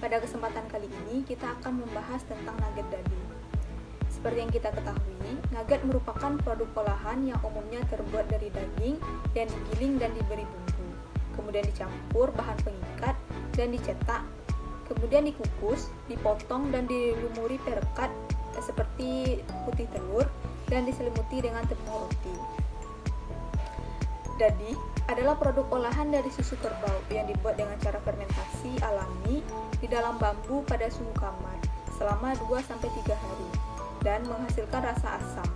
Pada kesempatan kali ini kita akan membahas tentang nugget dadi. Seperti yang kita ketahui, nugget merupakan produk olahan yang umumnya terbuat dari daging yang digiling dan diberi bumbu, kemudian dicampur bahan pengikat dan dicetak, kemudian dikukus, dipotong dan dilumuri perekat seperti putih telur dan diselimuti dengan tepung roti. Dadi adalah produk olahan dari susu kerbau yang dibuat dengan cara fermentasi alami di dalam bambu pada suhu kamar selama 2-3 hari dan menghasilkan rasa asam.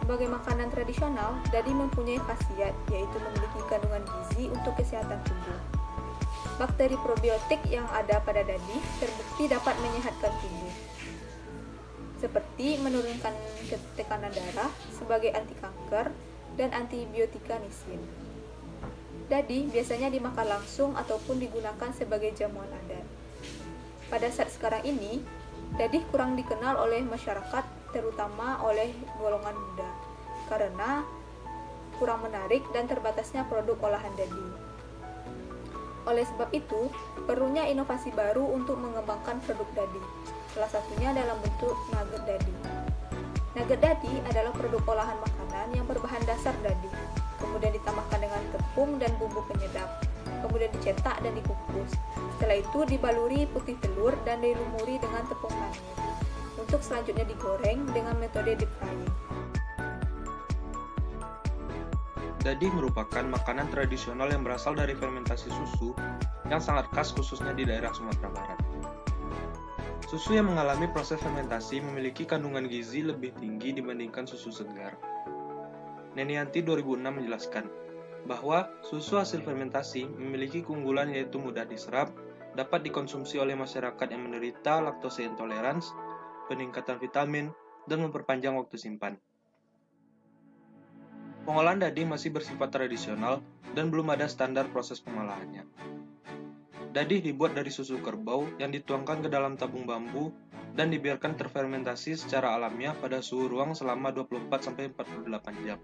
Sebagai makanan tradisional, dadi mempunyai khasiat yaitu memiliki kandungan gizi untuk kesehatan tubuh. Bakteri probiotik yang ada pada dadi terbukti dapat menyehatkan tubuh, seperti menurunkan tekanan darah sebagai anti kanker dan antibiotika nisin. Dadi biasanya dimakan langsung ataupun digunakan sebagai jamuan adat. Pada saat sekarang ini, dadi kurang dikenal oleh masyarakat, terutama oleh golongan muda, karena kurang menarik dan terbatasnya produk olahan dadi. Oleh sebab itu, perlunya inovasi baru untuk mengembangkan produk dadi. Salah satunya dalam bentuk nugget dadi. Nugget dadi adalah produk olahan makanan yang berbahan dasar dadi, kemudian ditambahkan dengan tepung dan bumbu penyedap, kemudian dicetak dan dikukus. Setelah itu dibaluri putih telur dan dilumuri dengan tepung manis. Untuk selanjutnya digoreng dengan metode deep frying. Dadi merupakan makanan tradisional yang berasal dari fermentasi susu yang sangat khas khususnya di daerah Sumatera Barat. Susu yang mengalami proses fermentasi memiliki kandungan gizi lebih tinggi dibandingkan susu segar. Nenianti 2006 menjelaskan bahwa susu hasil fermentasi memiliki keunggulan yaitu mudah diserap, dapat dikonsumsi oleh masyarakat yang menderita laktose intolerans, peningkatan vitamin, dan memperpanjang waktu simpan. Pengolahan dadi masih bersifat tradisional dan belum ada standar proses pengolahannya. Dadi dibuat dari susu kerbau yang dituangkan ke dalam tabung bambu dan dibiarkan terfermentasi secara alamiah pada suhu ruang selama 24-48 jam.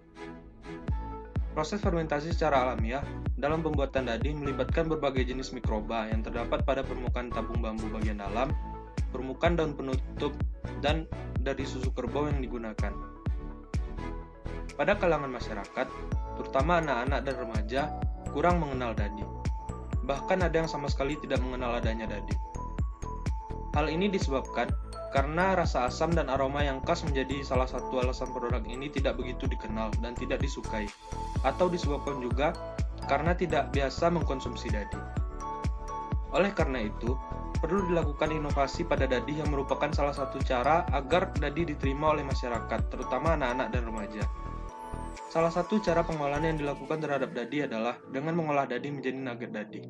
Proses fermentasi secara alamiah dalam pembuatan dadi melibatkan berbagai jenis mikroba yang terdapat pada permukaan tabung bambu bagian dalam, permukaan daun penutup, dan dari susu kerbau yang digunakan. Pada kalangan masyarakat, terutama anak-anak dan remaja, kurang mengenal dadi. Bahkan ada yang sama sekali tidak mengenal adanya dadi. Hal ini disebabkan karena rasa asam dan aroma yang khas menjadi salah satu alasan produk ini tidak begitu dikenal dan tidak disukai, atau disebabkan juga karena tidak biasa mengkonsumsi dadi. Oleh karena itu, perlu dilakukan inovasi pada dadi yang merupakan salah satu cara agar dadi diterima oleh masyarakat, terutama anak-anak dan remaja. Salah satu cara pengolahan yang dilakukan terhadap dadi adalah dengan mengolah dadi menjadi nugget dadi.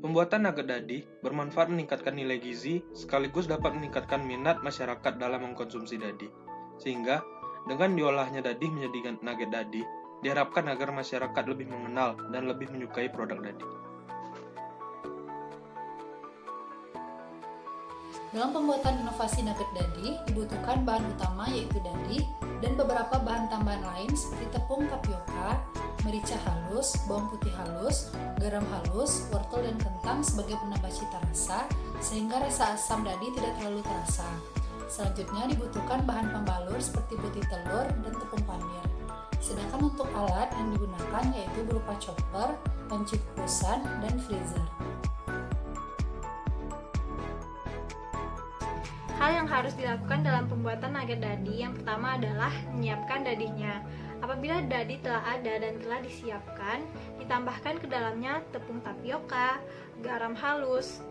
Pembuatan nugget dadi bermanfaat meningkatkan nilai gizi sekaligus dapat meningkatkan minat masyarakat dalam mengkonsumsi dadi. Sehingga dengan diolahnya dadi menjadi nugget dadi, diharapkan agar masyarakat lebih mengenal dan lebih menyukai produk dadi. Dalam pembuatan inovasi nugget dadi, dibutuhkan bahan utama yaitu dadi dan beberapa bahan tambahan lain seperti tepung tapioka, merica halus, bawang putih halus, garam halus, wortel dan kentang sebagai penambah cita rasa sehingga rasa asam dadi tidak terlalu terasa. Selanjutnya dibutuhkan bahan pembalur seperti putih telur dan tepung panir. Sedangkan untuk alat yang digunakan yaitu berupa chopper, panci kukusan, dan freezer. Hal yang harus dilakukan dalam pembuatan nugget dadi yang pertama adalah menyiapkan dadinya. Apabila dadi telah ada dan telah disiapkan, ditambahkan ke dalamnya tepung tapioka, garam halus,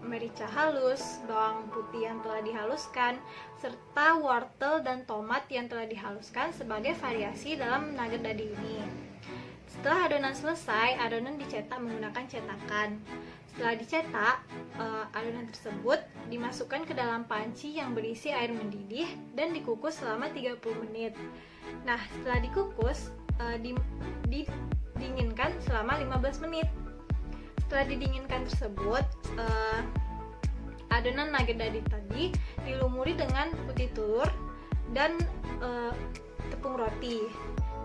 merica halus, bawang putih yang telah dihaluskan, serta wortel dan tomat yang telah dihaluskan sebagai variasi dalam nugget dadi ini. Setelah adonan selesai, adonan dicetak menggunakan cetakan. Setelah dicetak, adonan tersebut dimasukkan ke dalam panci yang berisi air mendidih dan dikukus selama 30 menit. Nah, setelah dikukus, didinginkan selama 15 menit. Setelah didinginkan tersebut, adonan nugget dadi tadi dilumuri dengan putih telur dan tepung roti.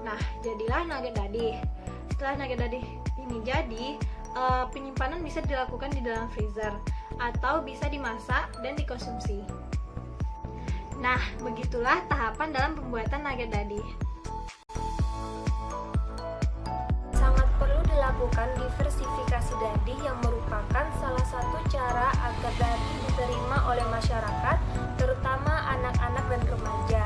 Nah, jadilah nugget dadi. Setelah nugget dadi ini jadi, penyimpanan bisa dilakukan di dalam freezer atau bisa dimasak dan dikonsumsi. Nah, begitulah tahapan dalam pembuatan nugget daddy. Sangat perlu dilakukan diversifikasi dadi yang merupakan salah satu cara agar dadi diterima oleh masyarakat, terutama anak-anak dan remaja.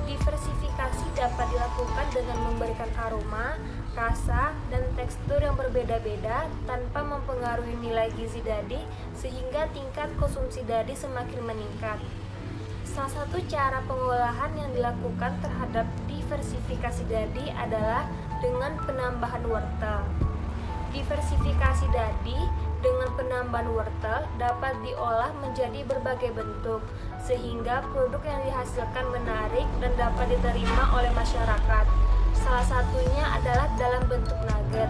Diversifikasi dapat dilakukan dengan memberikan aroma, rasa, dan tekstur yang berbeda-beda tanpa mempengaruhi nilai gizi dadi sehingga tingkat konsumsi dadi semakin meningkat. Salah satu cara pengolahan yang dilakukan terhadap diversifikasi dadi adalah dengan penambahan wortel. Diversifikasi dadi dengan penambahan wortel dapat diolah menjadi berbagai bentuk, sehingga produk yang dihasilkan menarik dan dapat diterima oleh masyarakat. Salah satunya adalah dalam bentuk nugget.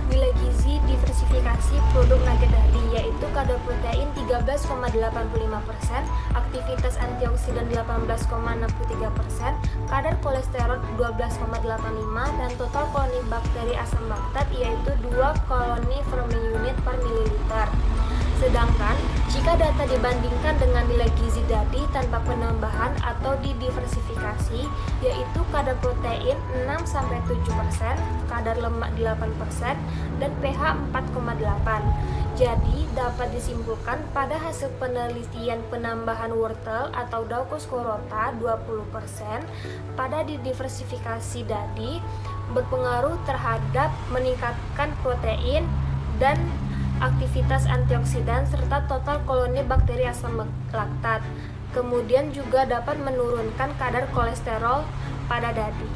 Nilai gizi diversifikasi produk nugget daddy yaitu kadar protein 13,85%, aktivitas antioksidan 18,63%, kadar kolesterol 12,85 dan total koloni bakteri asam laktat yaitu 2 koloni per unit per mililiter. Sedangkan jika data dibandingkan dengan nilai gizi daddy tanpa penambahan atau didiversifikasi, yaitu kadar protein 6-7%, kadar lemak 8%, dan pH 4,8. Jadi dapat disimpulkan pada hasil penelitian penambahan wortel atau Daucus carota 20% pada didiversifikasi daddy berpengaruh terhadap meningkatkan protein dan aktivitas antioksidan serta total koloni bakteri asam laktat. Kemudian juga dapat menurunkan kadar kolesterol pada dadi.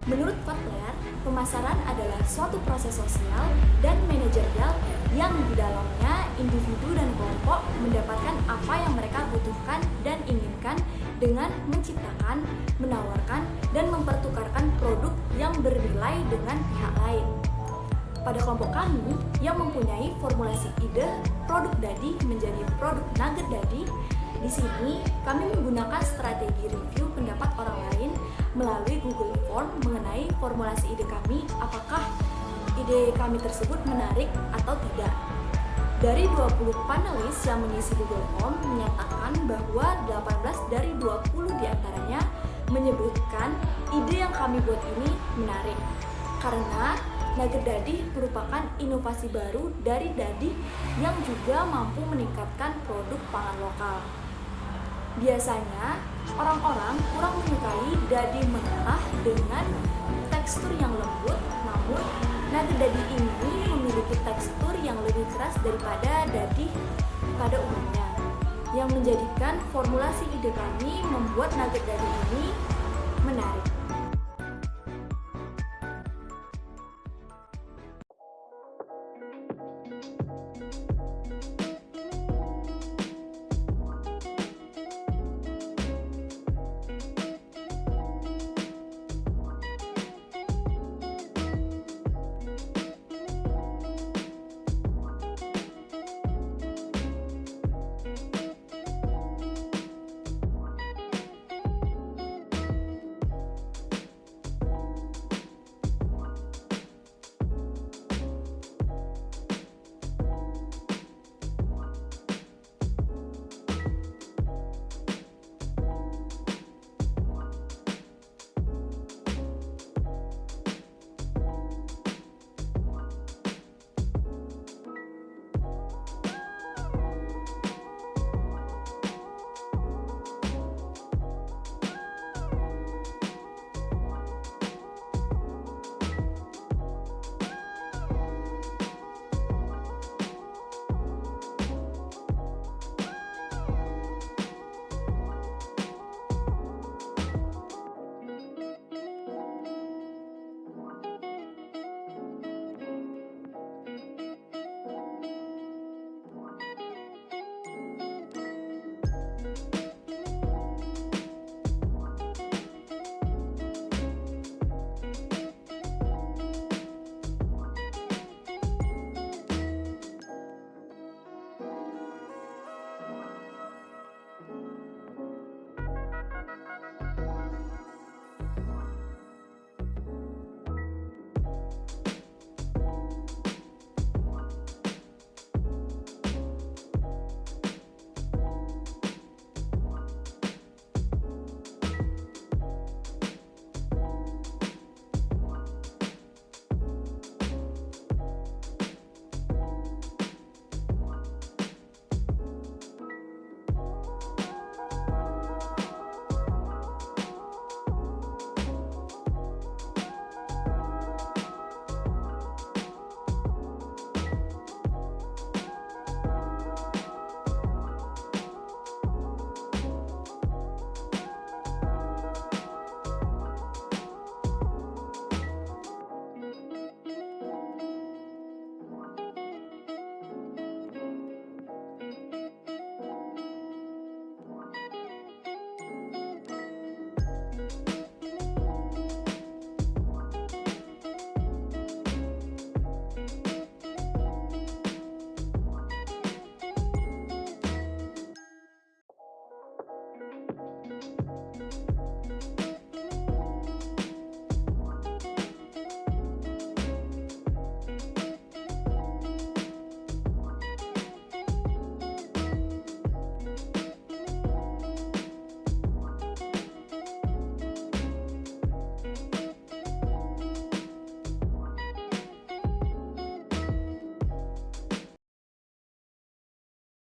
Menurut Kotler, pemasaran adalah suatu proses sosial dan manajerial yang di dalamnya individu dan kelompok mendapatkan apa yang mereka butuhkan dan inginkan dengan menciptakan, menawarkan, dan mempertukarkan produk yang bernilai dengan pihak lain. Pada kelompok kami yang mempunyai formulasi ide produk dadi menjadi produk nugget dadi, di sini kami menggunakan strategi review pendapat orang lain melalui Google Form mengenai formulasi ide kami, apakah ide kami tersebut menarik atau tidak. Dari 20 panelis yang mengisi Google Form menyatakan bahwa 18 dari 20 diantaranya menyebutkan ide yang kami buat ini menarik. Karena nugget daddy merupakan inovasi baru dari dadi yang juga mampu meningkatkan produk pangan lokal. Biasanya, orang-orang kurang menyukai dadi mentah dengan tekstur yang lembut, namun nugget daddy ini memiliki tekstur yang lebih keras daripada dadi pada umumnya, yang menjadikan formulasi ide kami membuat nugget daddy ini menarik.